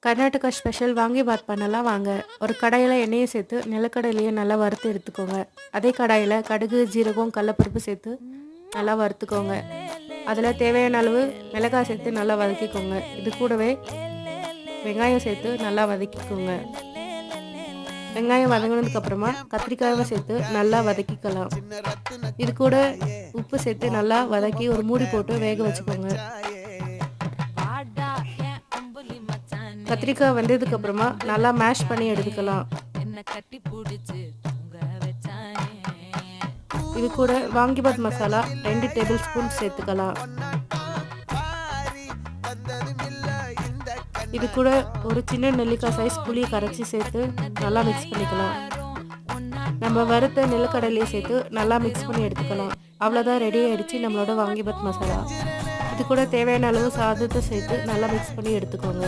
Karnataka special vangibath பண்ணலாம் வாங்க. ஒரு கடாயில் எண்ணெயை சேர்த்து நிலக்கடலையை நல்லா வறுத்து எடுத்துக்கோங்க. அதே கடாயில் கடுகு, ஜீரகம், கடலப்பருப்பு சேர்த்து நல்லா வறுத்துக்கோங்க. அதில் தேவையான அளவு மிளகாய் சேர்த்து நல்லா வதக்கிக்கோங்க. இது கூடவே வெங்காயம் சேர்த்து நல்லா வதக்கிக்கோங்க. வெங்காயம் வதங்கினதுக்கப்புறமா கத்திரிக்காயை சேர்த்து நல்லா வதக்கிக்கலாம். இது கூட உப்பு சேர்த்து நல்லா வதக்கி ஒரு மூடி போட்டு வேக வச்சுக்கோங்க. கத்திரிக்காய் வெந்ததுக்கப்புறமா நல்லா மேஷ் பண்ணி எடுத்துக்கலாம். இது கூட வாங்கிபாத் மசாலா 2 டேபிள் ஸ்பூன் சேர்த்துக்கலாம். இது கூட ஒரு சின்ன நெல்லிக்காய் சைஸ் புளியை கரைச்சி சேர்த்து நல்லா மிக்ஸ் பண்ணிக்கலாம். நம்ம வறுத்த நிலக்கடலையை சேர்த்து நல்லா மிக்ஸ் பண்ணி எடுத்துக்கலாம். அவ்வளோதான், ரெடி ஆகிடுச்சு நம்மளோட வாங்கிபாத் மசாலா. இது கூட தேவையான அளவு சாதத்தை சேர்த்து நல்லா மிக்ஸ் பண்ணி எடுத்துக்கோங்க.